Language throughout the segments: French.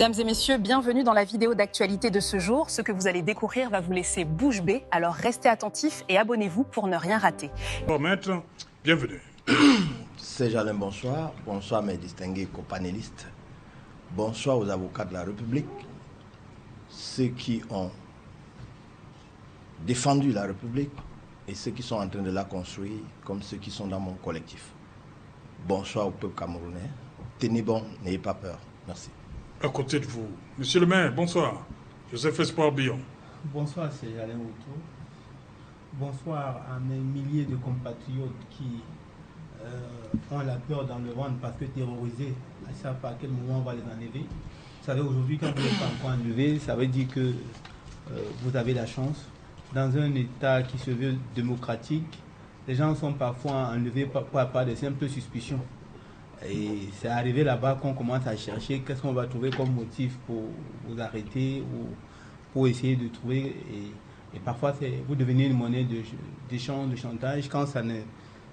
Mesdames et messieurs, bienvenue dans la vidéo d'actualité de ce jour. Ce que vous allez découvrir va vous laisser bouche bée, alors restez attentifs et abonnez-vous pour ne rien rater. Bon, maître, bienvenue. C'est Jalin, bonsoir. Bonsoir mes distingués copanélistes. Bonsoir aux avocats de la République, ceux qui ont défendu la République et ceux qui sont en train de la construire, comme ceux qui sont dans mon collectif. Bonsoir au peuple camerounais. Tenez bon, n'ayez pas peur. Merci. À côté de vous, monsieur le maire, bonsoir. Joseph Espoir Billon. Bonsoir, c'est Alain Outo. Bonsoir à mes milliers de compatriotes qui ont la peur dans le ventre parce que terrorisés, à savoir pas à quel moment on va les enlever. Vous savez, aujourd'hui, quand vous n'êtes pas encore enlevé, ça veut dire que vous avez la chance. Dans un État qui se veut démocratique, les gens sont parfois enlevés par des simples suspicions. Et c'est arrivé là-bas qu'on commence à chercher qu'est-ce qu'on va trouver comme motif pour vous arrêter ou pour essayer de trouver. Et parfois, vous devenez une monnaie d'échange, de chantage. Quand ça ne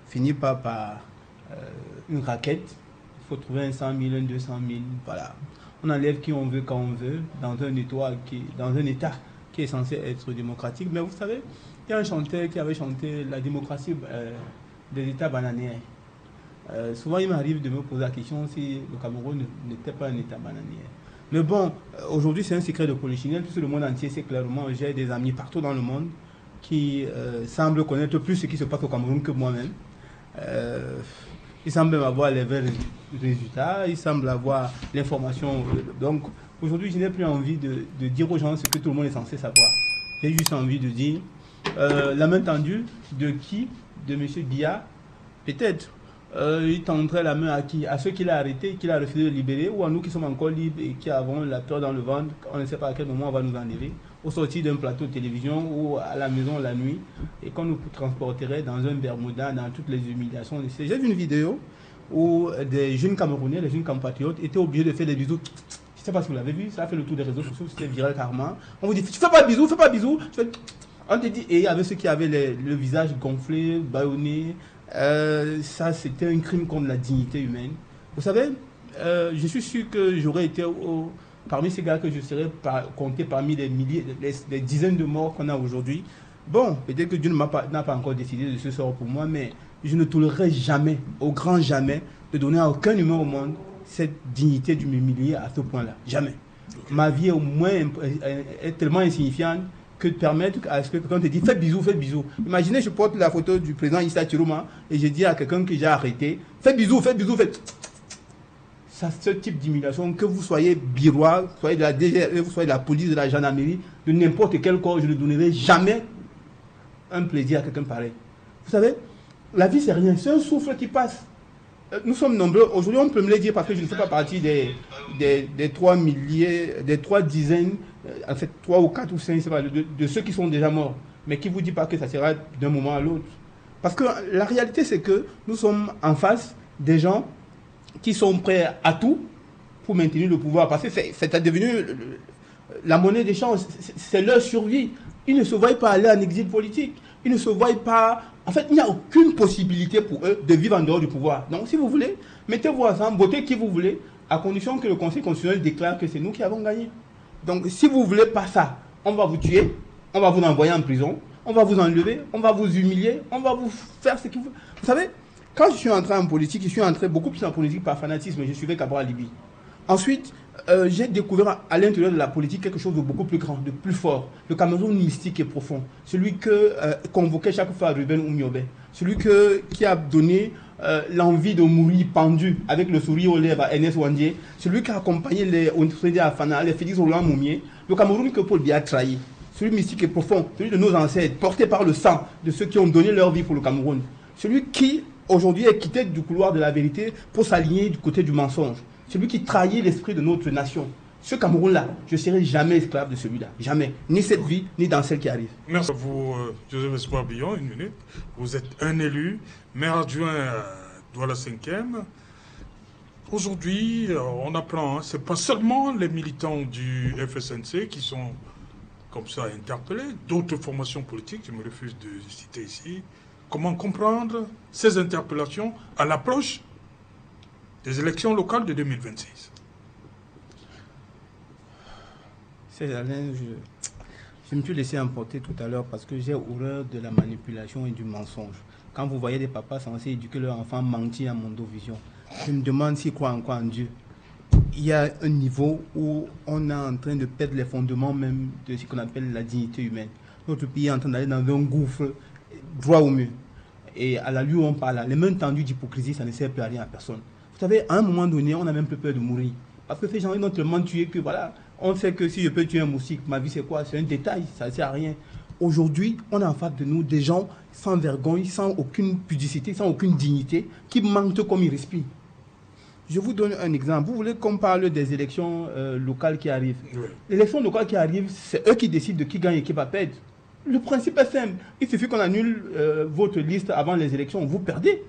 finit pas par une raquette, il faut trouver un 100 000, un 200 000. Voilà. On enlève qui on veut quand on veut dans un État qui est censé être démocratique. Mais vous savez, il y a un chanteur qui avait chanté la démocratie des États bananiers. Souvent, il m'arrive de me poser la question si le Cameroun n'était pas un État bananier. Mais bon, aujourd'hui, c'est un secret de polichinelle. Tout le monde entier sait clairement. J'ai des amis partout dans le monde qui semblent connaître plus ce qui se passe au Cameroun que moi-même. Ils semblent même avoir les vrais résultats. Ils semblent avoir l'information. Donc, aujourd'hui, je n'ai plus envie de dire aux gens ce que tout le monde est censé savoir. J'ai juste envie de dire la main tendue de qui? De M. Biya, peut-être. Il tendrait la main à qui? À ceux qu'il a arrêtés, qu'il a refusé de libérer, ou à nous qui sommes encore libres et qui avons la peur dans le ventre, on ne sait pas à quel moment on va nous enlever, au sortir d'un plateau de télévision ou à la maison la nuit, et qu'on nous transporterait dans un Bermuda, dans toutes les humiliations. J'ai vu une vidéo où des jeunes Camerounais, les jeunes compatriotes, étaient obligés de faire des bisous. Je ne sais pas si vous l'avez vu, ça a fait le tour des réseaux sociaux, c'était viral carrément. On vous dit, tu fais pas de bisous, fais pas de bisous. On te dit, et il y avait ceux qui avaient le visage gonflé, bâillonné. Ça, c'était un crime contre la dignité humaine. Vous savez, je suis sûr que j'aurais été parmi ces gars que je serais compté parmi les milliers, les dizaines de morts qu'on a aujourd'hui. Bon, peut-être que Dieu n'a pas encore décidé de ce sort pour moi, mais je ne tolérerai jamais, au grand jamais, de donner à aucun humain au monde cette dignité de m'humilier à ce point-là. Jamais. Okay. Ma vie au moins est tellement insignifiante que de permettre à ce que quelqu'un te dise fais bisous, fais bisous. Imaginez, je porte la photo du président Issa Chiroma et je dis à quelqu'un que j'ai arrêté fais bisous, fais bisous, fais. Ça, ce type d'humiliation, que vous soyez birois, soyez de la DGRE, vous soyez de la police, de la gendarmerie, de n'importe quel corps, je ne donnerai jamais un plaisir à quelqu'un pareil. Vous savez, la vie c'est rien, c'est un souffle qui passe. Nous sommes nombreux. Aujourd'hui, on peut me le dire parce que je ne fais pas partie des 3 milliers, des 3 dizaines, en fait 3 ou 4 ou 5, c'est pas, de ceux qui sont déjà morts. Mais qui ne vous dit pas que ça sera d'un moment à l'autre. Parce que la réalité, c'est que nous sommes en face des gens qui sont prêts à tout pour maintenir le pouvoir. Parce que c'est devenu la monnaie d'échange, c'est leur survie. Ils ne se voient pas aller en exil politique. Ils ne se voient pas... En fait, il n'y a aucune possibilité pour eux de vivre en dehors du pouvoir. Donc, si vous voulez, mettez-vous ensemble, votez qui vous voulez, à condition que le Conseil constitutionnel déclare que c'est nous qui avons gagné. Donc, si vous ne voulez pas ça, on va vous tuer, on va vous envoyer en prison, on va vous enlever, on va vous humilier, on va vous faire ce qu'il faut. Vous savez, quand je suis entré en politique, je suis entré beaucoup plus en politique par fanatisme. Je suivais Cabral Libye. Ensuite, j'ai découvert à l'intérieur de la politique quelque chose de beaucoup plus grand, de plus fort. Le Cameroun mystique et profond. Celui que convoquait chaque fois Ruben Oumiobe. Celui qui a donné l'envie de mourir pendu avec le sourire aux lèvres à Ernest Ouandié. Celui qui a accompagné les Ousseini Afana, les Félix Roland Moumié. Le Cameroun que Paul Biya a trahi. Celui mystique et profond, celui de nos ancêtres, porté par le sang de ceux qui ont donné leur vie pour le Cameroun. Celui qui, aujourd'hui, est quitté du couloir de la vérité pour s'aligner du côté du mensonge. Celui qui trahit l'esprit de notre nation. Ce Cameroun-là, je ne serai jamais esclave de celui-là. Jamais. Ni cette vie, ni dans celle qui arrive. Merci à vous, Joseph Espoir Billon. Une minute. Vous êtes un élu, maire adjoint à Douala 5e. Aujourd'hui, on apprend, ce n'est pas seulement les militants du FSNC qui sont comme ça interpellés, d'autres formations politiques, je me refuse de citer ici. Comment comprendre ces interpellations à l'approche des élections locales de 2026? C'est Alain, je me suis laissé emporter tout à l'heure parce que j'ai horreur de la manipulation et du mensonge. Quand vous voyez des papas censés éduquer leur enfant mentir à Mondovision, je me demande s'ils croient encore en Dieu. Il y a un niveau où on est en train de perdre les fondements même de ce qu'on appelle la dignité humaine. Notre pays est en train d'aller dans un gouffre droit au mur. Et à la lui où on parle, les mains tendues d'hypocrisie, ça ne sert plus à rien à personne. Vous savez, à un moment donné, on a même plus peur de mourir. Parce que ces gens, ils n'ont tellement tué que voilà, on sait que si je peux tuer un moustique, ma vie c'est quoi? C'est un détail, ça ne sert à rien. Aujourd'hui, on a en face de nous des gens sans vergogne, sans aucune pudicité, sans aucune dignité, qui mentent comme ils respirent. Je vous donne un exemple. Vous voulez qu'on parle des élections locales qui arrivent? Oui. Les élections locales qui arrivent, c'est eux qui décident de qui gagne et qui va perdre. Le principe est simple. Il suffit qu'on annule votre liste avant les élections. Vous perdez.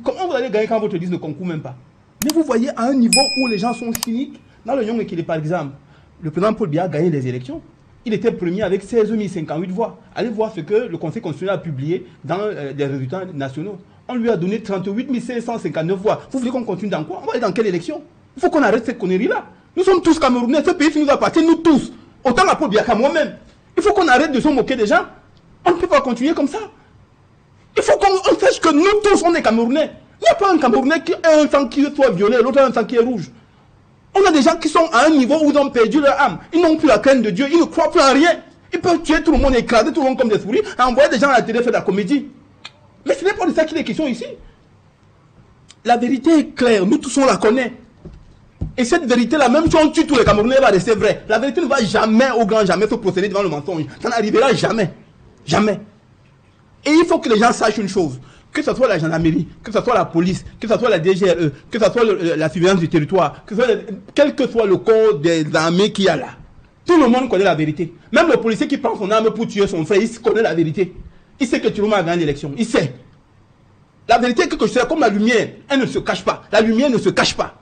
Comment vous allez gagner quand votre liste ne concourt même pas? Mais vous voyez à un niveau où les gens sont cyniques. Dans le Nyong-Ekele, par exemple, le président Paul Biya a gagné les élections. Il était premier avec 16 058 voix. Allez voir ce que le Conseil constitutionnel a publié dans les résultats nationaux. On lui a donné 38 559 voix. Vous voulez qu'on continue dans quoi? On va aller dans quelle élection? Il faut qu'on arrête cette connerie-là. Nous sommes tous Camerounais. Ce pays nous appartient, nous tous. Autant à Paul Biya qu'à moi-même. Il faut qu'on arrête de se moquer des gens. On ne peut pas continuer comme ça. Il faut qu'on sache que nous tous, on est Camerounais. Il n'y a pas un Camerounais qui a un sang qui soit violet, l'autre a un sang qui est rouge. On a des gens qui sont à un niveau où ils ont perdu leur âme. Ils n'ont plus la crainte de Dieu. Ils ne croient plus en rien. Ils peuvent tuer tout le monde, écraser tout le monde comme des souris, envoyer des gens à la télé faire de la comédie. Mais ce n'est pas de ça qu'il est question ici. La vérité est claire. Nous tous, on la connaît. Et cette vérité-là, même si on tue tous les Camerounais, elle va rester vraie. La vérité ne va jamais, au grand jamais, se procéder devant le mensonge. Ça n'arrivera jamais. Jamais. Et il faut que les gens sachent une chose. Que ce soit la gendarmerie, que ce soit la police, que ce soit la DGRE, que ce soit la surveillance du territoire, quel que soit le corps des armées qu'il y a là. Tout le monde connaît la vérité. Même le policier qui prend son arme pour tuer son frère, il connaît la vérité. Il sait que Chiroma a gagné l'élection. Il sait. La vérité est que c'est comme la lumière. Elle ne se cache pas. La lumière ne se cache pas.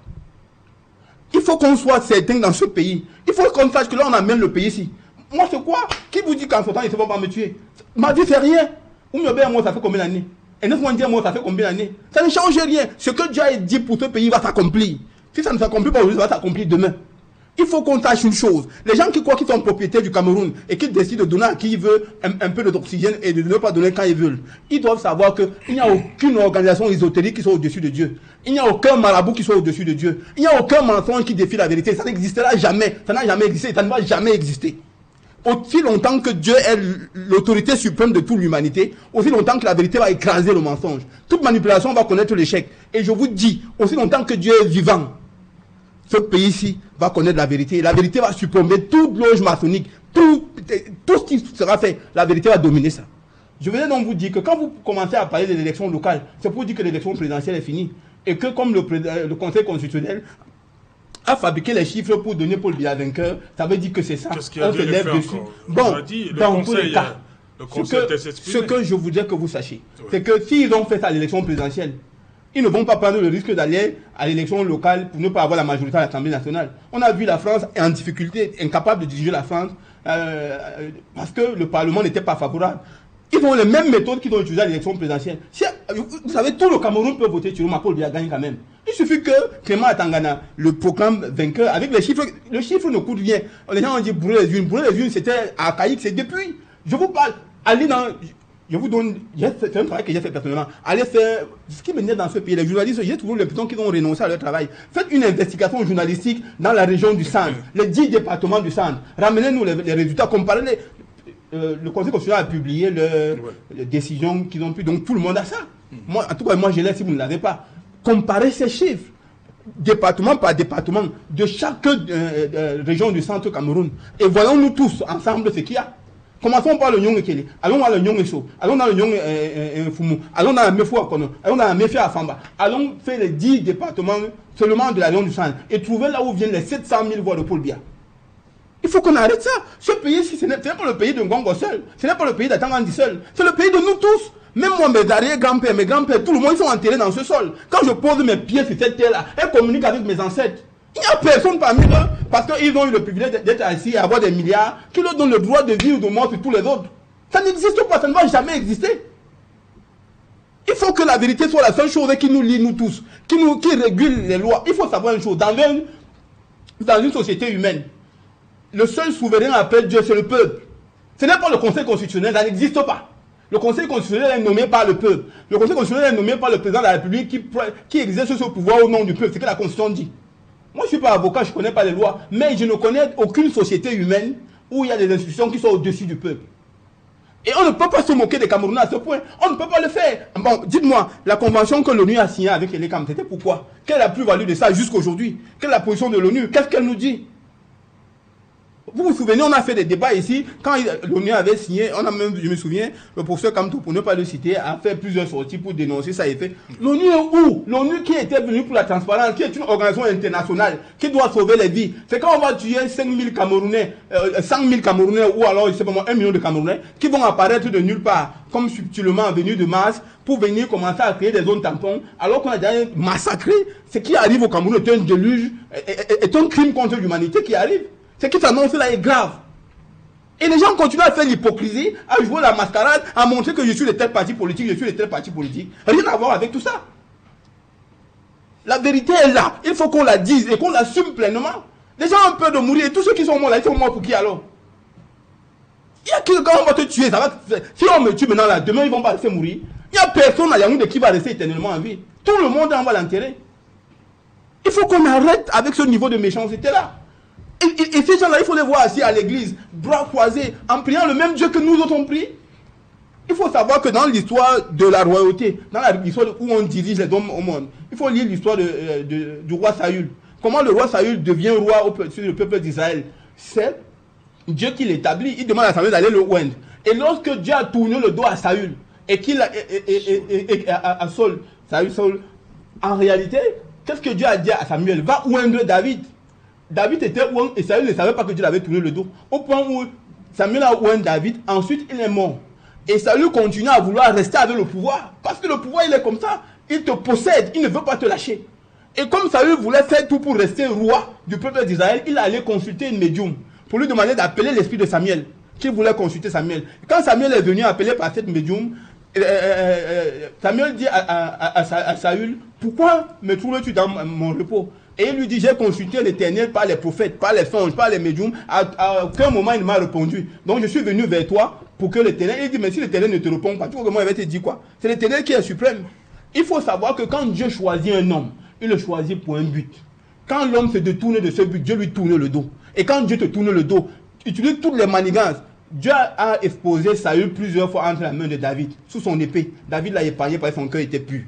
Il faut qu'on soit certain dans ce pays. Il faut qu'on sache que là, on amène le pays ici. Moi, c'est quoi? Qui vous dit qu'en ce temps, ils ne vont pas me tuer? Ma vie, c'est rien. Ou moi, ça fait combien d'années? Et 9 mois, moi, ça fait combien d'années? Ça ne change rien. Ce que Dieu a dit pour ce pays va s'accomplir. Si ça ne s'accomplit pas aujourd'hui, ça va s'accomplir demain. Il faut qu'on sache une chose. Les gens qui croient qu'ils sont propriétaires du Cameroun et qui décident de donner à qui ils veulent un peu d'oxygène et de ne pas donner quand ils veulent, ils doivent savoir qu'il n'y a aucune organisation ésotérique qui soit au-dessus de Dieu. Il n'y a aucun marabout qui soit au-dessus de Dieu. Il n'y a aucun mensonge qui défie la vérité. Ça n'existera jamais. Ça n'a jamais existé. Ça ne va jamais exister. Aussi longtemps que Dieu est l'autorité suprême de toute l'humanité, aussi longtemps que la vérité va écraser le mensonge. Toute manipulation va connaître l'échec. Et je vous dis, aussi longtemps que Dieu est vivant, ce pays-ci va connaître la vérité. La vérité va surplomber toute loge maçonnique, tout ce qui sera fait. La vérité va dominer ça. Je venais donc vous dire que quand vous commencez à parler de l'élection locale, c'est pour dire que l'élection présidentielle est finie. Et que comme le Conseil constitutionnel a fabriqué les chiffres pour donner Paul Biya vainqueur, ça veut dire que c'est ça. Qu'est-ce qu'il y a de fait encore? Bon, dans tous les cas, ce que je voudrais que vous sachiez, c'est que s'ils ont fait ça à l'élection présidentielle, ils ne vont pas prendre le risque d'aller à l'élection locale pour ne pas avoir la majorité à l'Assemblée nationale. On a vu la France en difficulté, incapable de diriger la France, parce que le Parlement n'était pas favorable. Ils ont les mêmes méthodes qu'ils ont utilisées à l'élection présidentielle. Vous savez, tout le Cameroun peut voter sur Paul Biya gagne quand même. Il suffit que Clément Atangana le proclame vainqueur avec les chiffres. Le chiffre ne coûte rien. Les gens ont dit brûler les unes. Brûler les unes, c'était archaïque, c'est depuis. Je vous parle. Allez dans. Je vous donne. C'est un travail que j'ai fait personnellement. Allez faire. Ce qui me dans ce pays, les journalistes, j'ai toujours l'impression qu'ils ont renoncé à leur travail. Faites une investigation journalistique dans la région du centre, les 10 départements du centre. Ramenez-nous les résultats, comparez-les. Le Conseil constitutionnel a publié les décisions qu'ils ont prises. Donc tout le monde a ça. Moi, en tout cas, moi je l'ai si vous ne l'avez pas. Comparez ces chiffres, département par département, de chaque région du centre Cameroun. Et voyons-nous tous ensemble ce qu'il y a. Commençons par le Nyong-Ekele. Allons dans le Nyong-Eso. Allons dans le Nyong-Fumu. Allons dans la Mefou-Akono. Allons dans la Mefé-Afamba. Allons faire les 10 départements seulement de la région du centre. Et trouver là où viennent les 700 000 voix de Paul Biya. Il faut qu'on arrête ça. Ce pays-ci, ce n'est pas le pays de Ngongo seul. Ce n'est pas le pays d'Atangandi seul. C'est le pays de nous tous. Même moi, mes arrière-grands-pères, mes grands-pères, tout le monde, ils sont enterrés dans ce sol. Quand je pose mes pieds sur cette terre-là, elles communiquent avec mes ancêtres. Il n'y a personne parmi eux, parce qu'ils ont eu le privilège d'être assis et avoir des milliards, qui leur donnent le droit de vivre ou de mort sur tous les autres. Ça n'existe pas, ça ne va jamais exister. Il faut que la vérité soit la seule chose qui nous lie, nous tous, qui régule les lois. Il faut savoir une chose, dans une société humaine, le seul souverain après Dieu, c'est le peuple. Ce n'est pas le Conseil constitutionnel, ça n'existe pas. Le Conseil constitutionnel est nommé par le peuple. Le Conseil constitutionnel est nommé par le président de la République qui exerce ce pouvoir au nom du peuple. C'est ce que la Constitution dit. Moi, je ne suis pas avocat, je ne connais pas les lois, mais je ne connais aucune société humaine où il y a des institutions qui sont au-dessus du peuple. Et on ne peut pas se moquer des Camerounais à ce point. On ne peut pas le faire. Bon, dites-moi, la convention que l'ONU a signée avec les Cam, c'était pourquoi? Quelle est la plus-value de ça jusqu'aujourd'hui? Quelle est la position de l'ONU? Qu'est-ce qu'elle nous dit? Vous vous souvenez, on a fait des débats ici, quand l'ONU avait signé, on a même, je me souviens, le professeur Kamto, pour ne pas le citer, a fait plusieurs sorties pour dénoncer ça et fait. L'ONU est où? L'ONU qui était venue pour la transparence, qui est une organisation internationale, qui doit sauver les vies. C'est quand on va tuer 5 000 Camerounais, 100 000 Camerounais, ou alors, je sais pas moi, 1 million de Camerounais, qui vont apparaître de nulle part, comme subtilement venus de Mars, pour venir commencer à créer des zones tampons, alors qu'on a déjà massacré. Ce qui arrive au Cameroun est un déluge, est un crime contre l'humanité qui arrive. Ce qui s'annonce là est grave. Et les gens continuent à faire l'hypocrisie, à jouer la mascarade, à montrer que je suis de tel parti politique, je suis de tel parti politique. Rien à voir avec tout ça. La vérité est là. Il faut qu'on la dise et qu'on l'assume pleinement. Les gens ont peur de mourir. Et tous ceux qui sont morts là, ils sont morts pour qui alors? Il y a qui, quand on va te tuer, ça va. Si on me tue maintenant là, demain ils vont pas laisser mourir. Il n'y a personne à Yaoundé qui va rester éternellement en vie. Tout le monde en va l'enterrer. Il faut qu'on arrête avec ce niveau de méchanceté là. Et ces gens-là, il faut les voir assis à l'église, bras croisés, en priant le même Dieu que nous autres on prie. Il faut savoir que dans l'histoire de la royauté, dans l'histoire où on dirige les hommes au monde, il faut lire l'histoire du roi Saül. Comment le roi Saül devient roi sur le peuple d'Israël. C'est Dieu qui l'établit. Il demande à Saül d'aller le oindre. Et lorsque Dieu a tourné le dos à Saül, et qu'il à Saul, en réalité, qu'est-ce que Dieu a dit à Samuel? Va oindre David. David était ouin et Saül ne savait pas que Dieu l'avait tourné le dos. Au point où Samuel a ouin David, ensuite il est mort. Et Saül continue à vouloir rester avec le pouvoir. Parce que le pouvoir il est comme ça. Il te possède, il ne veut pas te lâcher. Et comme Saül voulait faire tout pour rester roi du peuple d'Israël, il allait consulter une médium pour lui demander d'appeler l'esprit de Samuel. Qui voulait consulter Samuel. Quand Samuel est venu appeler par cette médium, Samuel dit à Saül, pourquoi me trouves-tu dans mon repos? Et il lui dit, j'ai consulté l'Éternel par les prophètes, par les songes, par les médiums. À aucun moment il m'a répondu. Donc je suis venu vers toi pour que l'Éternel... Il dit, mais si l'Éternel ne te répond pas, tu vois comment il va te dire quoi? C'est l'Éternel qui est suprême. Il faut savoir que quand Dieu choisit un homme, il le choisit pour un but. Quand l'homme se détourne de ce but, Dieu lui tourne le dos. Et quand Dieu te tourne le dos, utilise toutes les manigances. Dieu a exposé Saül plusieurs fois entre la main de David, sous son épée. David l'a épargné parce que son cœur était pur.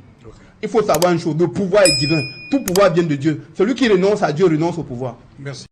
Il faut savoir une chose, le pouvoir est divin. Tout pouvoir vient de Dieu. Celui qui renonce à Dieu renonce au pouvoir. Merci.